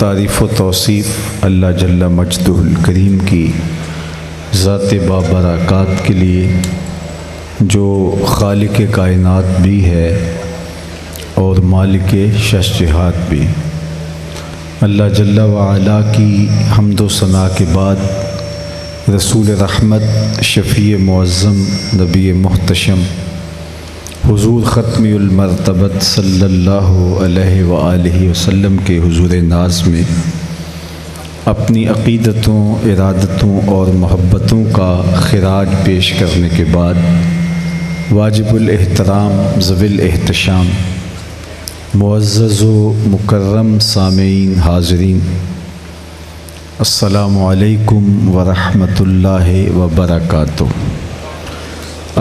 تعریف و توصیف اللہ جل مجدہ الکریم کی ذات بابرکات کے لیے جو خالق کائنات بھی ہے اور مالک ششجہات بھی۔ اللہ جل وعلا کی حمد و ثنا کے بعد رسول رحمت، شفیع معظم، نبی محتشم حضور ختم المرتبت صلی اللہ علیہ وآلہ وسلم کے حضور ناز میں اپنی عقیدتوں، ارادتوں اور محبتوں کا خراج پیش کرنے کے بعد واجب الاحترام ذوی الاحتشام معزز و مکرم سامعین حاضرین، السلام علیکم ورحمۃ اللہ وبرکاتہ۔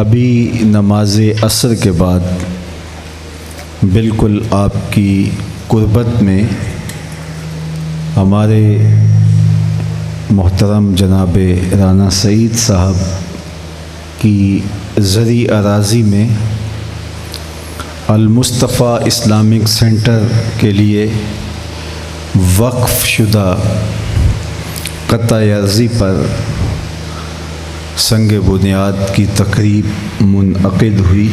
ابھی نماز عصر کے بعد بالکل آپ کی قربت میں ہمارے محترم جناب رانا سعید صاحب کی زرعی اراضی میں المصطفیٰ اسلامک سینٹر کے لیے وقف شدہ قطع ارضی پر سنگ بنیاد کی تقریب منعقد ہوئی۔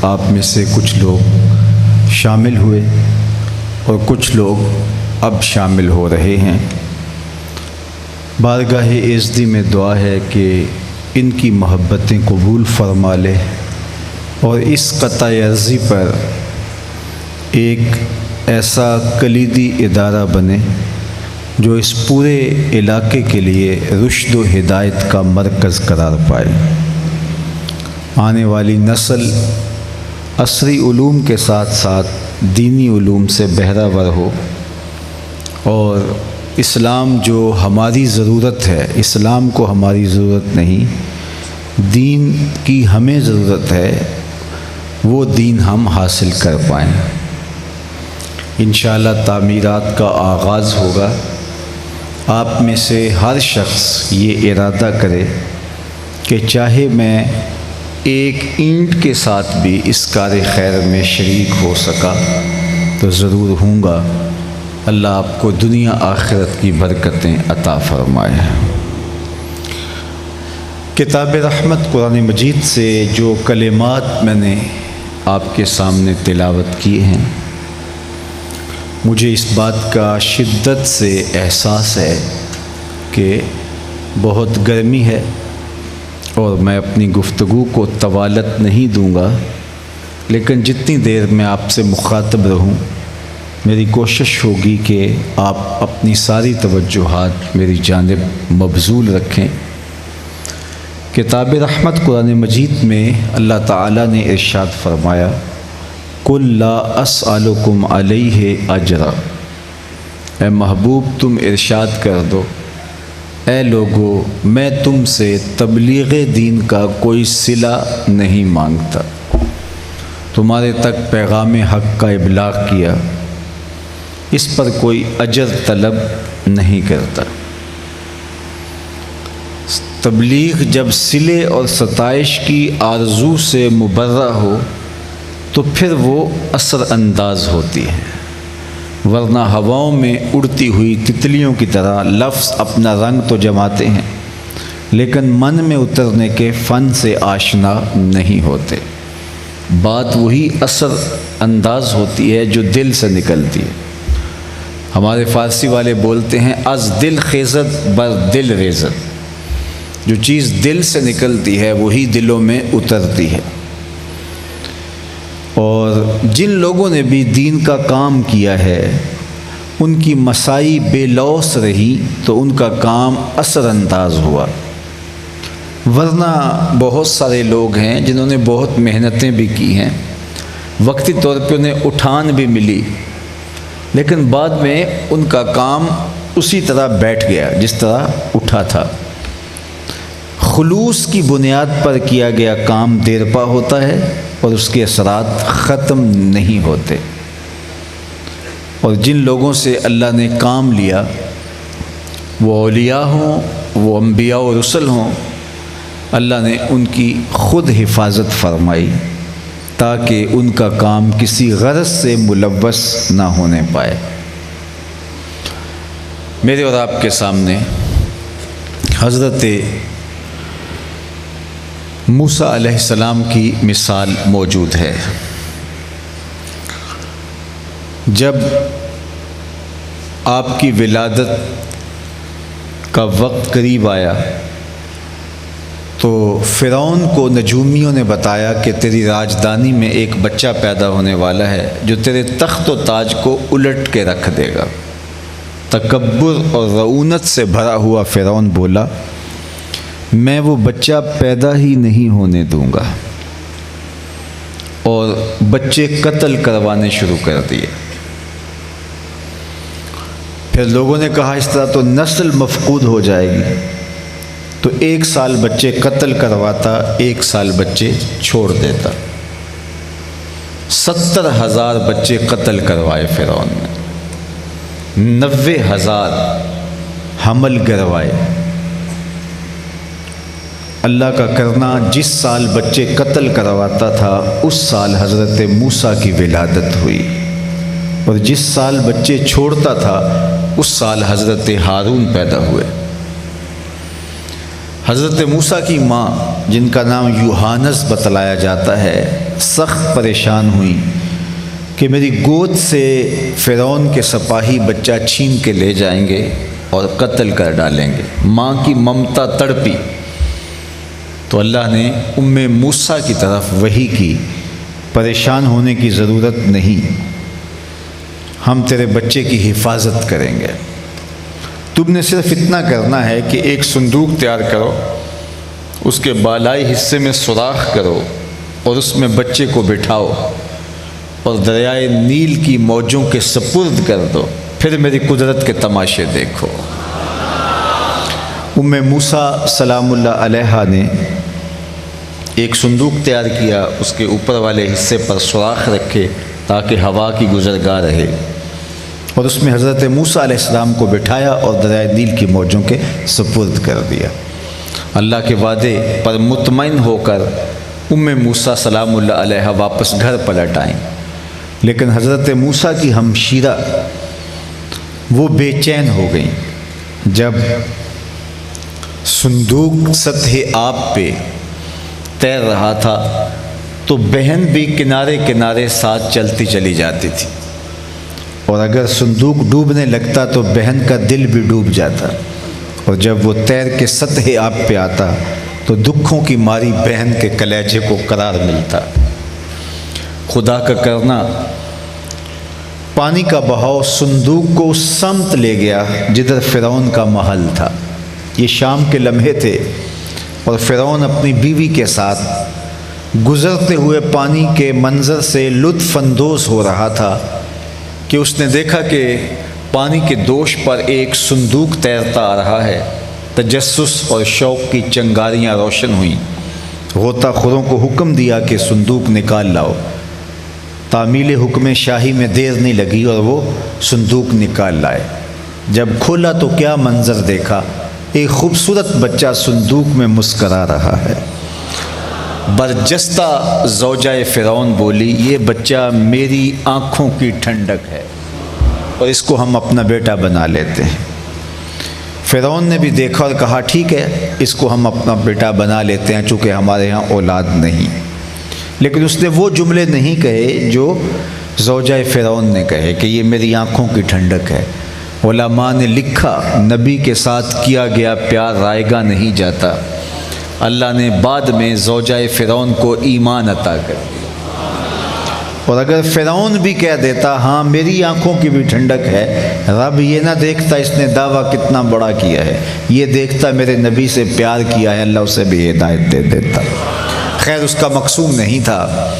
آپ میں سے کچھ لوگ شامل ہوئے اور کچھ لوگ اب شامل ہو رہے ہیں۔ بارگاہ عزتی میں دعا ہے کہ ان کی محبتیں قبول فرما لے اور اس قطع ارضی پر ایک ایسا کلیدی ادارہ بنے جو اس پورے علاقے کے لیے رشد و ہدایت کا مرکز قرار پائے۔ آنے والی نسل عصری علوم کے ساتھ ساتھ دینی علوم سے بہرہ ور ہو اور اسلام جو ہماری ضرورت ہے، اسلام کو ہماری ضرورت نہیں، دین کی ہمیں ضرورت ہے، وہ دین ہم حاصل کر پائیں۔ انشاءاللہ تعمیرات کا آغاز ہوگا۔ آپ میں سے ہر شخص یہ ارادہ کرے کہ چاہے میں ایک اینٹ کے ساتھ بھی اس کار خیر میں شریک ہو سکا تو ضرور ہوں گا۔ اللہ آپ کو دنیا آخرت کی برکتیں عطا فرمائے۔ کتاب رحمت قرآن مجید سے جو کلمات میں نے آپ کے سامنے تلاوت کیے ہیں، مجھے اس بات کا شدت سے احساس ہے کہ بہت گرمی ہے اور میں اپنی گفتگو کو طوالت نہیں دوں گا، لیکن جتنی دیر میں آپ سے مخاطب رہوں میری کوشش ہوگی کہ آپ اپنی ساری توجہات میری جانب مبذول رکھیں۔ کتاب رحمت قرآن مجید میں اللہ تعالیٰ نے ارشاد فرمایا، قُلْ لَا أَسْأَلُكُمْ عَلَيْهِ أَجْرًا، اے محبوب تم ارشاد کر دو، اے لوگو میں تم سے تبلیغ دین کا کوئی صلہ نہیں مانگتا، تمہارے تک پیغام حق کا ابلاغ کیا، اس پر کوئی اجر طلب نہیں کرتا۔ تبلیغ جب صلے اور ستائش کی آرزو سے مبرہ ہو تو پھر وہ اثر انداز ہوتی ہے، ورنہ ہواؤں میں اڑتی ہوئی تتلیوں کی طرح لفظ اپنا رنگ تو جماتے ہیں لیکن من میں اترنے کے فن سے آشنا نہیں ہوتے۔ بات وہی اثر انداز ہوتی ہے جو دل سے نکلتی ہے۔ ہمارے فارسی والے بولتے ہیں از دل خیزت بر دل ریزت، جو چیز دل سے نکلتی ہے وہی دلوں میں اترتی ہے۔ اور جن لوگوں نے بھی دین کا کام کیا ہے ان کی مسائی بے لوث رہی تو ان کا کام اثر انداز ہوا، ورنہ بہت سارے لوگ ہیں جنہوں نے بہت محنتیں بھی کی ہیں، وقتی طور پہ انہیں اٹھان بھی ملی، لیکن بعد میں ان کا کام اسی طرح بیٹھ گیا جس طرح اٹھا تھا۔ خلوص کی بنیاد پر کیا گیا کام دیرپا ہوتا ہے اور اس کے اثرات ختم نہیں ہوتے، اور جن لوگوں سے اللہ نے کام لیا وہ اولیاء ہوں، وہ انبیاء و رسل ہوں، اللہ نے ان کی خود حفاظت فرمائی تاکہ ان کا کام کسی غرض سے ملوث نہ ہونے پائے۔ میرے اور آپ کے سامنے حضرت موسیٰ علیہ السلام کی مثال موجود ہے۔ جب آپ کی ولادت کا وقت قریب آیا تو فرعون کو نجومیوں نے بتایا کہ تیری راجدانی میں ایک بچہ پیدا ہونے والا ہے جو تیرے تخت و تاج کو الٹ کے رکھ دے گا۔ تکبر اور رعونت سے بھرا ہوا فرعون بولا، میں وہ بچہ پیدا ہی نہیں ہونے دوں گا، اور بچے قتل کروانے شروع کر دیے۔ پھر لوگوں نے کہا اس طرح تو نسل مفقود ہو جائے گی، تو 1 سال بچے قتل کرواتا، 1 سال بچے چھوڑ دیتا۔ 70,000 بچے قتل کروائے فرعون نے، 90,000 حمل گروائے۔ اللہ کا کرنا، جس سال بچے قتل کرواتا تھا اس سال حضرت موسیٰ کی ولادت ہوئی، اور جس سال بچے چھوڑتا تھا اس سال حضرت ہارون پیدا ہوئے۔ حضرت موسیٰ کی ماں، جن کا نام یوحانس بتلایا جاتا ہے، سخت پریشان ہوئی کہ میری گود سے فرعون کے سپاہی بچہ چھین کے لے جائیں گے اور قتل کر ڈالیں گے۔ ماں کی ممتا تڑپی تو اللہ نے موسیٰ کی طرف وحی کی، پریشان ہونے کی ضرورت نہیں، ہم تیرے بچے کی حفاظت کریں گے۔ تم نے صرف اتنا کرنا ہے کہ ایک صندوق تیار کرو، اس کے بالائی حصے میں سوراخ کرو اور اس میں بچے کو بٹھاؤ اور دریائے نیل کی موجوں کے سپرد کر دو، پھر میری قدرت کے تماشے دیکھو۔ موسیٰ سلام اللہ علیہا نے ایک صندوق تیار کیا، اس کے اوپر والے حصے پر سوراخ رکھے تاکہ ہوا کی گزرگاہ رہے، اور اس میں حضرت موسیٰ علیہ السلام کو بٹھایا اور دریائے نیل کی موجوں کے سپرد کر دیا۔ اللہ کے وعدے پر مطمئن ہو کر موسیٰ سلام اللہ علیہ واپس گھر پلٹ آئیں، لیکن حضرت موسیٰ کی ہمشیرہ وہ بے چین ہو گئیں۔ جب صندوق سطح آب پہ تیر رہا تھا تو بہن بھی کنارے کنارے ساتھ چلتی چلی جاتی تھی، اور اگر صندوق ڈوبنے لگتا تو بہن کا دل بھی ڈوب جاتا، اور جب وہ تیر کے سطح آب پہ آتا تو دکھوں کی ماری بہن کے کلیجے کو قرار ملتا۔ خدا کا کرنا، پانی کا بہاؤ صندوق کو اس سمت لے گیا جدھر فرعون کا محل تھا۔ یہ شام کے لمحے تھے اور فرعون اپنی بیوی کے ساتھ گزرتے ہوئے پانی کے منظر سے لطف اندوز ہو رہا تھا کہ اس نے دیکھا کہ پانی کے دوش پر ایک صندوق تیرتا آ رہا ہے۔ تجسس اور شوق کی چنگاریاں روشن ہوئیں۔ غوطہ خوروں کو حکم دیا کہ صندوق نکال لاؤ۔ تعمیل حکم شاہی میں دیر نہیں لگی اور وہ صندوق نکال لائے۔ جب کھولا تو کیا منظر دیکھا، ایک خوبصورت بچہ صندوق میں مسکرا رہا ہے۔ برجستہ زوجہ فرعون بولی، یہ بچہ میری آنکھوں کی ٹھنڈک ہے اور اس کو ہم اپنا بیٹا بنا لیتے ہیں۔ فرعون نے بھی دیکھا اور کہا ٹھیک ہے، اس کو ہم اپنا بیٹا بنا لیتے ہیں چونکہ ہمارے ہاں اولاد نہیں۔ لیکن اس نے وہ جملے نہیں کہے جو زوجہ فرعون نے کہے کہ یہ میری آنکھوں کی ٹھنڈک ہے۔ علماء نے لکھا، نبی کے ساتھ کیا گیا پیار رائے گا نہیں جاتا۔ اللہ نے بعد میں زوجہ فرعون کو ایمان عطا کر دیا، اور اگر فرعون بھی کہہ دیتا ہاں میری آنکھوں کی بھی ٹھنڈک ہے، رب یہ نہ دیکھتا اس نے دعویٰ کتنا بڑا کیا ہے، یہ دیکھتا میرے نبی سے پیار کیا ہے، اللہ اسے بھی ہدایت دے دیتا۔ خیر اس کا مقصود نہیں تھا،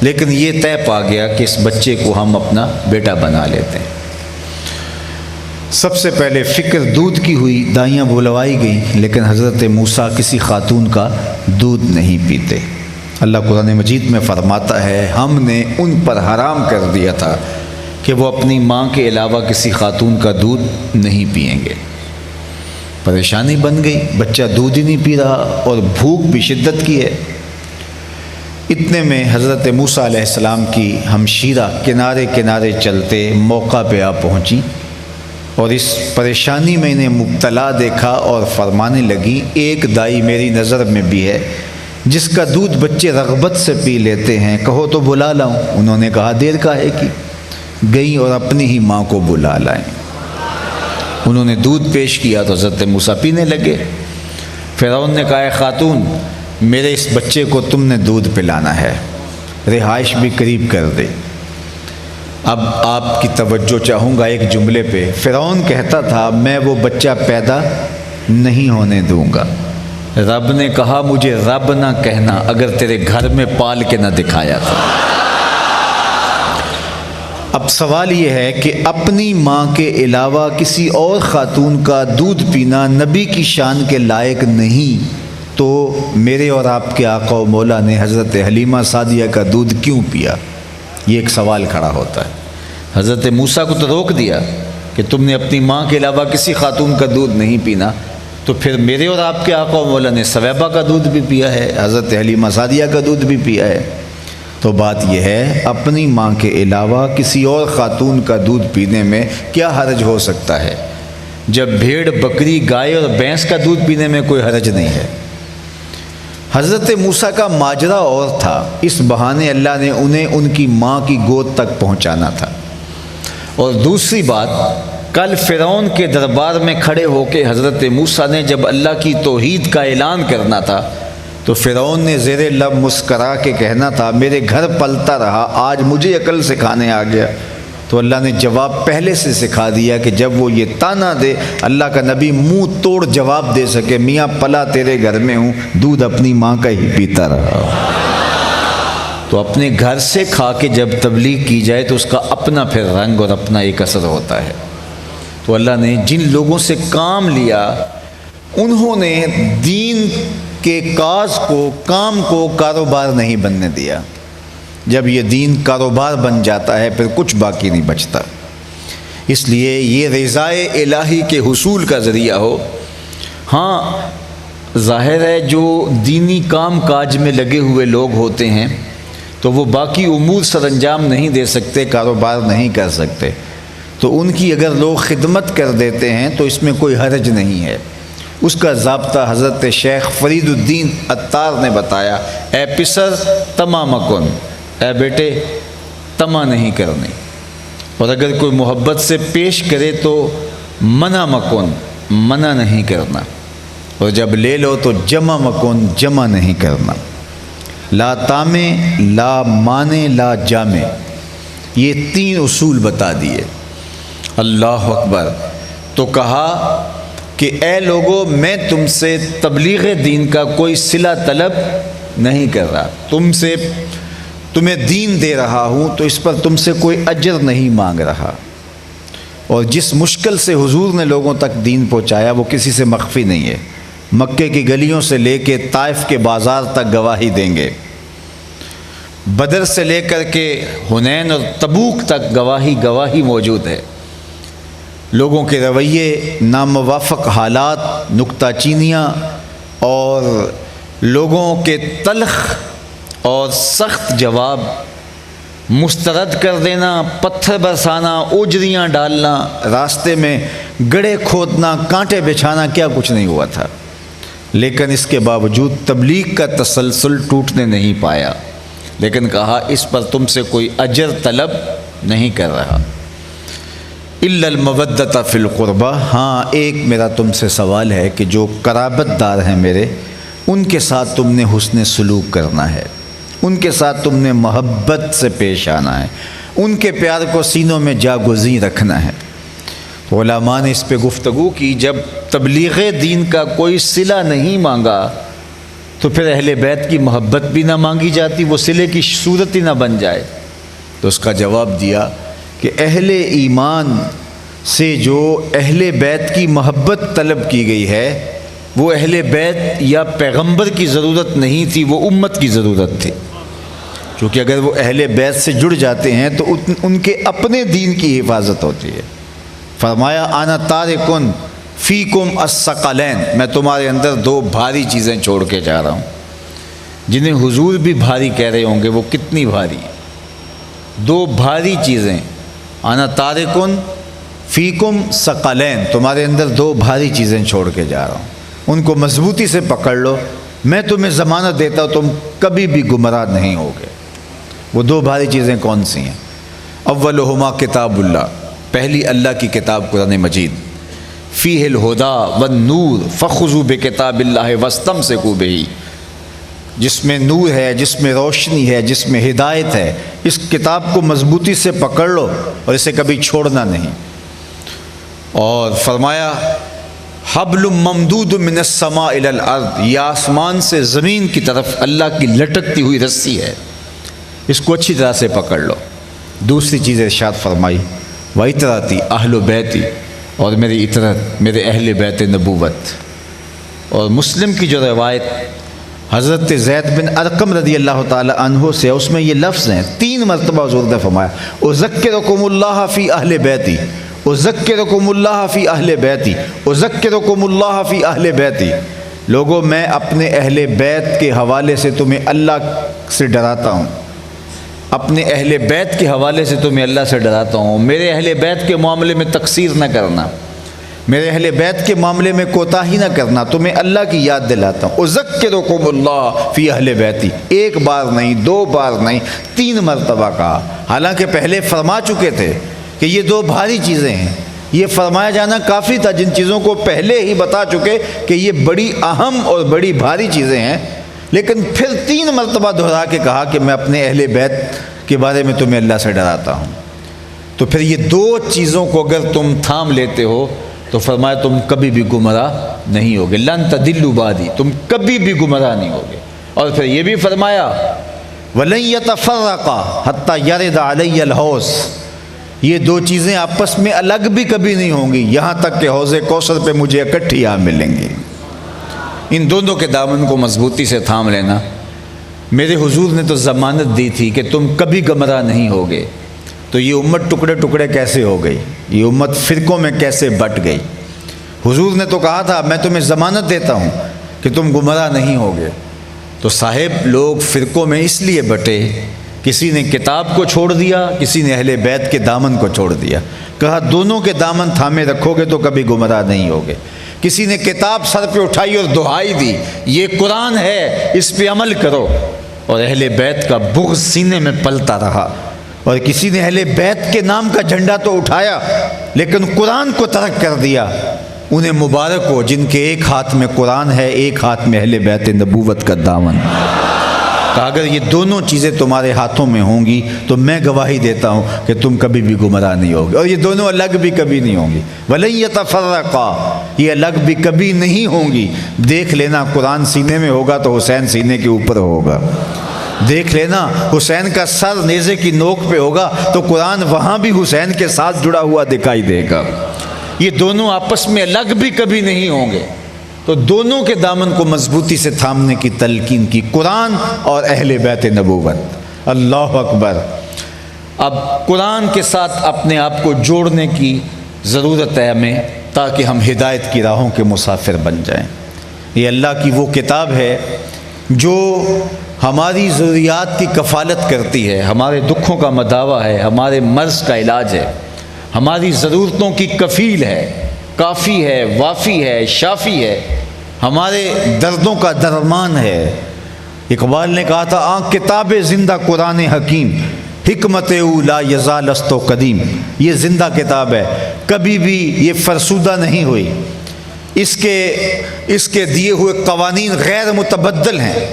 لیکن یہ طے پا گیا کہ اس بچے کو ہم اپنا بیٹا بنا لیتے ہیں۔ سب سے پہلے فکر دودھ کی ہوئی، دائیاں بلوائی گئیں، لیکن حضرت موسیٰ کسی خاتون کا دودھ نہیں پیتے۔ اللہ قرآن مجید میں فرماتا ہے ہم نے ان پر حرام کر دیا تھا کہ وہ اپنی ماں کے علاوہ کسی خاتون کا دودھ نہیں پئیں گے۔ پریشانی بن گئی، بچہ دودھ ہی نہیں پی رہا اور بھوک بھی شدت کی ہے۔ اتنے میں حضرت موسیٰ علیہ السلام کی ہمشیرہ کنارے کنارے چلتے موقع پہ آ پہنچی اور اس پریشانی میں انہیں مبتلا دیکھا اور فرمانے لگی ایک دائی میری نظر میں بھی ہے جس کا دودھ بچے رغبت سے پی لیتے ہیں، کہو تو بلا لاؤں۔ انہوں نے کہا دیر کاہے کی، گئیں اور اپنی ہی ماں کو بلا لائیں۔ انہوں نے دودھ پیش کیا تو حضرت موسیٰ پینے لگے۔ فرعون نے کہا اے خاتون، میرے اس بچے کو تم نے دودھ پلانا ہے، رہائش بھی قریب کر دے۔ اب آپ کی توجہ چاہوں گا ایک جملے پہ۔ فرعون کہتا تھا میں وہ بچہ پیدا نہیں ہونے دوں گا۔ رب نے کہا مجھے رب نہ کہنا اگر تیرے گھر میں پال کے نہ دکھایا تھا۔ اب سوال یہ ہے کہ اپنی ماں کے علاوہ کسی اور خاتون کا دودھ پینا نبی کی شان کے لائق نہیں، تو میرے اور آپ کے آقا و مولا نے حضرت حلیمہ سعدیہ کا دودھ کیوں پیا؟ یہ ایک سوال کھڑا ہوتا ہے۔ حضرت موسیٰ کو تو روک دیا کہ تم نے اپنی ماں کے علاوہ کسی خاتون کا دودھ نہیں پینا، تو پھر میرے اور آپ کے آقا و مولا نے سویبہ کا دودھ بھی پیا ہے، حضرت حلیمہ سعدیہ کا دودھ بھی پیا ہے۔ تو بات یہ ہے اپنی ماں کے علاوہ کسی اور خاتون کا دودھ پینے میں کیا حرج ہو سکتا ہے، جب بھیڑ بکری گائے اور بھینس کا دودھ پینے میں کوئی حرج نہیں ہے۔ حضرت موسیٰ کا ماجرا اور تھا، اس بہانے اللہ نے انہیں ان کی ماں کی گود تک پہنچانا تھا۔ اور دوسری بات، کل فرعون کے دربار میں کھڑے ہو کے حضرت موسیٰ نے جب اللہ کی توحید کا اعلان کرنا تھا تو فرعون نے زیر لب مسکرا کے کہنا تھا میرے گھر پلتا رہا، آج مجھے عقل سکھانے آ گیا۔ تو اللہ نے جواب پہلے سے سکھا دیا کہ جب وہ یہ طعنہ دے اللہ کا نبی منہ توڑ جواب دے سکے میاں پلا تیرے گھر میں ہوں، دودھ اپنی ماں کا ہی پیتا رہا۔ تو اپنے گھر سے کھا کے جب تبلیغ کی جائے تو اس کا اپنا پھر رنگ اور اپنا ایک اثر ہوتا ہے۔ تو اللہ نے جن لوگوں سے کام لیا انہوں نے دین کے کاز کو، کام کو کاروبار نہیں بننے دیا۔ جب یہ دین کاروبار بن جاتا ہے پھر کچھ باقی نہیں بچتا۔ اس لیے یہ رضائے الہی کے حصول کا ذریعہ ہو۔ ہاں ظاہر ہے جو دینی کام کاج میں لگے ہوئے لوگ ہوتے ہیں تو وہ باقی امور سر انجام نہیں دے سکتے، کاروبار نہیں کر سکتے، تو ان کی اگر لوگ خدمت کر دیتے ہیں تو اس میں کوئی حرج نہیں ہے۔ اس کا ضابطہ حضرت شیخ فرید الدین عطار نے بتایا، اے پسر تما مکن، اے بیٹے تما نہیں کرنی، اور اگر کوئی محبت سے پیش کرے تو منع مکن، منع نہیں کرنا، اور جب لے لو تو جمع مکن، جمع نہیں کرنا۔ لا تامے، لا مانے، لا جامے، یہ تین اصول بتا دیے۔ اللہ اکبر۔ تو کہا کہ اے لوگو میں تم سے تبلیغ دین کا کوئی صلہ طلب نہیں کر رہا، تمہیں دین دے رہا ہوں تو اس پر تم سے کوئی اجر نہیں مانگ رہا، اور جس مشکل سے حضور نے لوگوں تک دین پہنچایا وہ کسی سے مخفی نہیں ہے۔ مکے کی گلیوں سے لے کے طائف کے بازار تک گواہی دیں گے، بدر سے لے کر کے حنین اور تبوک تک گواہی موجود ہے۔ لوگوں کے رویے، ناموافق حالات، نکتہ چینیاں اور لوگوں کے تلخ اور سخت جواب، مسترد کر دینا، پتھر برسانا، اوجریاں ڈالنا، راستے میں گڑھے کھودنا، کانٹے بچھانا، کیا کچھ نہیں ہوا تھا، لیکن اس کے باوجود تبلیغ کا تسلسل ٹوٹنے نہیں پایا، لیکن کہا اس پر تم سے کوئی اجر طلب نہیں کر رہا۔ الا المودۃ فی القربہ، ہاں ایک میرا تم سے سوال ہے کہ جو قرابت دار ہیں میرے، ان کے ساتھ تم نے حسن سلوک کرنا ہے، ان کے ساتھ تم نے محبت سے پیش آنا ہے، ان کے پیار کو سینوں میں جاگزیں رکھنا ہے۔ علماء نے اس پہ گفتگو کی، جب تبلیغ دین کا کوئی صلہ نہیں مانگا تو پھر اہل بیت کی محبت بھی نہ مانگی جاتی، وہ صلے کی صورت ہی نہ بن جائے۔ تو اس کا جواب دیا کہ اہل ایمان سے جو اہل بیت کی محبت طلب کی گئی ہے وہ اہل بیت یا پیغمبر کی ضرورت نہیں تھی، وہ امت کی ضرورت تھی، کیونکہ اگر وہ اہل بیت سے جڑ جاتے ہیں تو ان کے اپنے دین کی حفاظت ہوتی ہے۔ فرمایا انا تارکن فیکم الثقلین، میں تمہارے اندر دو بھاری چیزیں چھوڑ کے جا رہا ہوں، جنہیں حضور بھی بھاری کہہ رہے ہوں گے، وہ کتنی بھاری؟ دو بھاری چیزیں، انا تارکن فیکم ثقلین، تمہارے اندر دو بھاری چیزیں چھوڑ کے جا رہا ہوں، ان کو مضبوطی سے پکڑ لو، میں تمہیں ضمانت دیتا ہوں تم کبھی بھی گمراہ نہیں ہوگے۔ وہ دو بھاری چیزیں کون سی ہیں؟ اولہما کتاب اللہ، پہلی اللہ کی کتاب قرآن مجید، فیہ الہدی والنور فخذوا بکتاب اللہ واستمسکوا بہ، جس میں نور ہے، جس میں روشنی ہے، جس میں ہدایت ہے، اس کتاب کو مضبوطی سے پکڑ لو اور اسے کبھی چھوڑنا نہیں۔ اور فرمایا حبل ممدود من السماء الی الارض، یہ آسمان سے زمین کی طرف اللہ کی لٹکتی ہوئی رسی ہے، اس کو اچھی طرح سے پکڑ لو۔ دوسری چیز ارشاد فرمائی وَإِطْرَتِي اہل بیتی، اور میری اطرت، میرے اہل بیت نبوت۔ اور مسلم کی جو روایت حضرت زید بن ارقم رضی اللہ تعالی عنہ سے، اس میں یہ لفظ ہیں، 3 مرتبہ حضور نے فرمایا اذکرکم اللہ فی اہل بیتی، اذکرکم اللہ فی اہل بیتی، اذکرکم اللہ فی اہل بیتی۔ لوگوں میں اپنے اہل بیت کے حوالے سے تمہیں اللہ سے ڈراتا ہوں، اپنے اہل بیت کے حوالے سے تمہیں اللہ سے ڈراتا ہوں، میرے اہل بیت کے معاملے میں تقصیر نہ کرنا، میرے اہل بیت کے معاملے میں کوتاہی نہ کرنا، تمہیں اللہ کی یاد دلاتا ہوں۔ اذکرکم اللہ فی اہل بیتی، 1 بار نہیں، 2 بار نہیں، 3 مرتبہ کہا، حالانکہ پہلے فرما چکے تھے کہ یہ 2 بھاری چیزیں ہیں۔ یہ فرمایا جانا کافی تھا، جن چیزوں کو پہلے ہی بتا چکے کہ یہ بڑی اہم اور بڑی بھاری چیزیں ہیں، لیکن پھر 3 مرتبہ دہرا کے کہا کہ میں اپنے اہل بیت کے بارے میں تمہیں اللہ سے ڈراتا ہوں۔ تو پھر یہ 2 چیزوں کو اگر تم تھام لیتے ہو تو فرمایا تم کبھی بھی گمراہ نہیں ہوگے، لن تضلوا بعدی، تم کبھی بھی گمراہ نہیں ہوگے۔ اور پھر یہ بھی فرمایا وَلَن يَتَفَرَّقَا حَتَّى يَرِدَ عَلَيَّ الْحَوْض، یہ 2 چیزیں آپس میں الگ بھی کبھی نہیں ہوں گی یہاں تک کہ حوض کوثر پہ مجھے اکٹھی آ ملیں گی۔ ان دونوں کے دامن کو مضبوطی سے تھام لینا۔ میرے حضور نے تو ضمانت دی تھی کہ تم کبھی گمراہ نہیں ہوگے، تو یہ امت ٹکڑے ٹکڑے کیسے ہو گئی؟ یہ امت فرقوں میں کیسے بٹ گئی؟ حضور نے تو کہا تھا میں تمہیں ضمانت دیتا ہوں کہ تم گمراہ نہیں ہوگے۔ تو صاحب لوگ فرقوں میں اس لیے بٹے، کسی نے کتاب کو چھوڑ دیا، کسی نے اہل بیت کے دامن کو چھوڑ دیا، کہا دونوں کے دامن تھامے رکھو گے تو کبھی گمراہ نہیں ہوگے۔ کسی نے کتاب سر پہ اٹھائی اور دہائی دی یہ قرآن ہے اس پہ عمل کرو، اور اہل بیت کا بغض سینے میں پلتا رہا۔ اور کسی نے اہل بیت کے نام کا جھنڈا تو اٹھایا لیکن قرآن کو ترک کر دیا۔ انہیں مبارک ہو جن کے ایک ہاتھ میں قرآن ہے، ایک ہاتھ میں اہل بیت نبوت کا دامن۔ کہ اگر یہ دونوں چیزیں تمہارے ہاتھوں میں ہوں گی تو میں گواہی دیتا ہوں کہ تم کبھی بھی گمراہ نہیں ہوگے، اور یہ دونوں الگ بھی کبھی نہیں ہوں گی۔ وَلَن يَتَفَرَّقَا، یہ الگ بھی کبھی نہیں ہوں گی۔ دیکھ لینا قرآن سینے میں ہوگا تو حسین سینے کے اوپر ہوگا، دیکھ لینا حسین کا سر نیزے کی نوک پہ ہوگا تو قرآن وہاں بھی حسین کے ساتھ جڑا ہوا دکھائی دے گا۔ یہ دونوں آپس میں الگ بھی کبھی نہیں ہوں گے۔ تو دونوں کے دامن کو مضبوطی سے تھامنے کی تلقین کی، قرآن اور اہل بیت نبوت۔ اللہ اکبر۔ اب قرآن کے ساتھ اپنے آپ کو جوڑنے کی ضرورت ہے ہمیں، تاکہ ہم ہدایت کی راہوں کے مسافر بن جائیں۔ یہ اللہ کی وہ کتاب ہے جو ہماری ضروریات کی کفالت کرتی ہے، ہمارے دکھوں کا مداوع ہے، ہمارے مرض کا علاج ہے، ہماری ضرورتوں کی کفیل ہے، کافی ہے، وافی ہے، شافی ہے، ہمارے دردوں کا درمان ہے۔ اقبال نے کہا تھا آن کتاب زندہ قرآن حکیم، حکمت او لا یزال است و قدیم، یہ زندہ کتاب ہے، کبھی بھی یہ فرسودہ نہیں ہوئی، اس کے دیے ہوئے قوانین غیر متبدل ہیں۔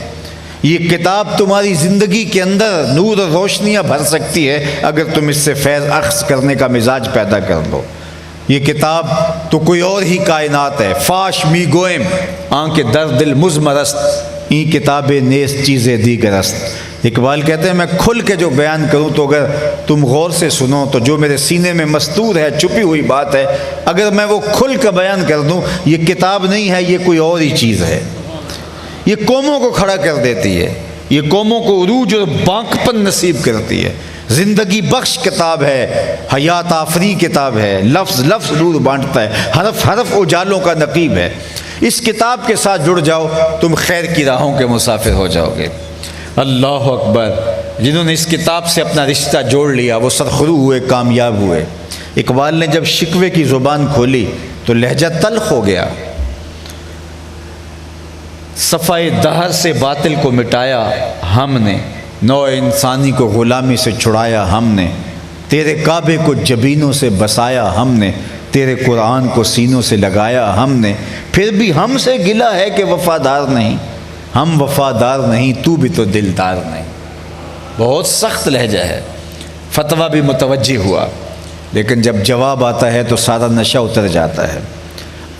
یہ کتاب تمہاری زندگی کے اندر نور اور روشنیاں بھر سکتی ہے اگر تم اس سے فیض اخذ کرنے کا مزاج پیدا کر دو۔ یہ کتاب تو کوئی اور ہی کائنات ہے۔ فاش می گوئم آنکھ در دل مزمرست، این کتاب نیز چیزیں دیگرست۔ اقبال کہتے ہیں میں کھل کے جو بیان کروں تو اگر تم غور سے سنو تو جو میرے سینے میں مستور ہے، چھپی ہوئی بات ہے، اگر میں وہ کھل کے بیان کر دوں، یہ کتاب نہیں ہے، یہ کوئی اور ہی چیز ہے۔ یہ قوموں کو کھڑا کر دیتی ہے، یہ قوموں کو عروج اور بانکپن نصیب کرتی ہے۔ زندگی بخش کتاب ہے، حیات آفری کتاب ہے، لفظ لفظ نور بانٹتا ہے، حرف حرف اجالوں کا نقیب ہے۔ اس کتاب کے ساتھ جڑ جاؤ، تم خیر کی راہوں کے مسافر ہو جاؤ گے۔ اللہ اکبر۔ جنہوں نے اس کتاب سے اپنا رشتہ جوڑ لیا وہ سرخرو ہوئے، کامیاب ہوئے۔ اقبال نے جب شکوے کی زبان کھولی تو لہجہ تلخ ہو گیا۔ صفائے دہر سے باطل کو مٹایا ہم نے، نوع انسانی کو غلامی سے چھڑایا ہم نے، تیرے کعبے کو جبینوں سے بسایا ہم نے، تیرے قرآن کو سینوں سے لگایا ہم نے، پھر بھی ہم سے گلہ ہے کہ وفادار نہیں، ہم وفادار نہیں تو بھی تو دلدار نہیں۔ بہت سخت لہجہ ہے، فتویٰ بھی متوجہ ہوا، لیکن جب جواب آتا ہے تو سارا نشہ اتر جاتا ہے۔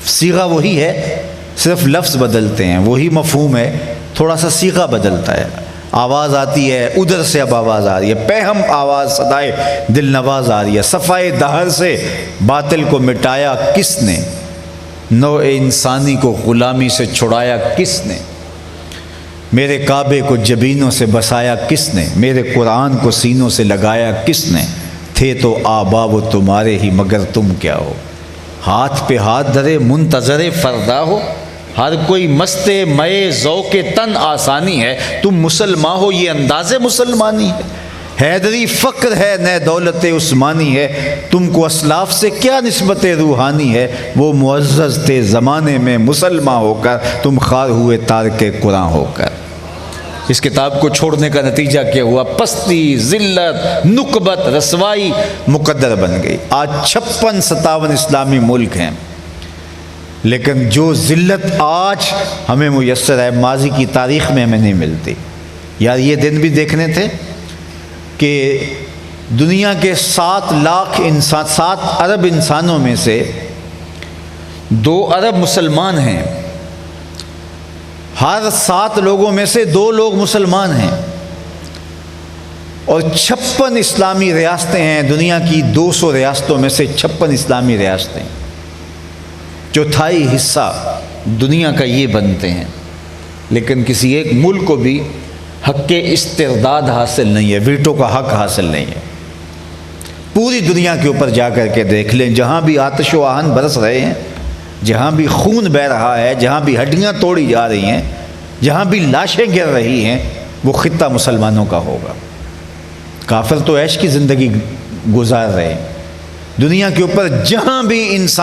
صیغہ وہی ہے، صرف لفظ بدلتے ہیں، وہی مفہوم ہے، تھوڑا سا صیغہ بدلتا ہے۔ آواز آتی ہے، ادھر سے اب آواز آ رہی ہے، پہم آواز صدائے دل نواز آ رہی ہے۔ صفائے دہر سے باطل کو مٹایا کس نے، نوع انسانی کو غلامی سے چھڑایا کس نے، میرے کعبے کو جبینوں سے بسایا کس نے، میرے قرآن کو سینوں سے لگایا کس نے، تھے تو آبا وہ تمہارے ہی مگر تم کیا ہو، ہاتھ پہ ہاتھ دھرے منتظر فردا ہو، ہر کوئی مست مئے ذوق تن آسانی ہے، تم مسلمان ہو یہ انداز مسلمانی ہے، حیدری فقر ہے نئے دولت عثمانی ہے، تم کو اسلاف سے کیا نسبت روحانی ہے، وہ معزز تھے زمانے میں مسلمان ہو کر، تم خوار ہوئے تارک قرآن ہو کر۔ اس کتاب کو چھوڑنے کا نتیجہ کیا ہوا؟ پستی، ذلت، نکبت، رسوائی مقدر بن گئی۔ آج 56-57 اسلامی ملک ہیں، لیکن جو ذلت آج ہمیں میسر ہے ماضی کی تاریخ میں ہمیں نہیں ملتی۔ یار یہ دن بھی دیکھنے تھے کہ دنیا کے 7 ارب انسانوں میں سے 2 ارب مسلمان ہیں، ہر 7 لوگوں میں سے 2 لوگ مسلمان ہیں، اور 56 اسلامی ریاستیں ہیں، دنیا کی 200 ریاستوں میں سے 56 اسلامی ریاستیں، چوتھائی حصہ دنیا کا یہ بنتے ہیں، لیکن کسی ایک ملک کو بھی حق استرداد حاصل نہیں ہے، ویٹو کا حق حاصل نہیں ہے۔ پوری دنیا کے اوپر جا کر کے دیکھ لیں، جہاں بھی آتش و آہن برس رہے ہیں، جہاں بھی خون بہہ رہا ہے، جہاں بھی ہڈیاں توڑی جا رہی ہیں، جہاں بھی لاشیں گر رہی ہیں، وہ خطہ مسلمانوں کا ہوگا۔ کافر تو عیش کی زندگی گزار رہے ہیں۔ دنیا کے اوپر جہاں بھی انسان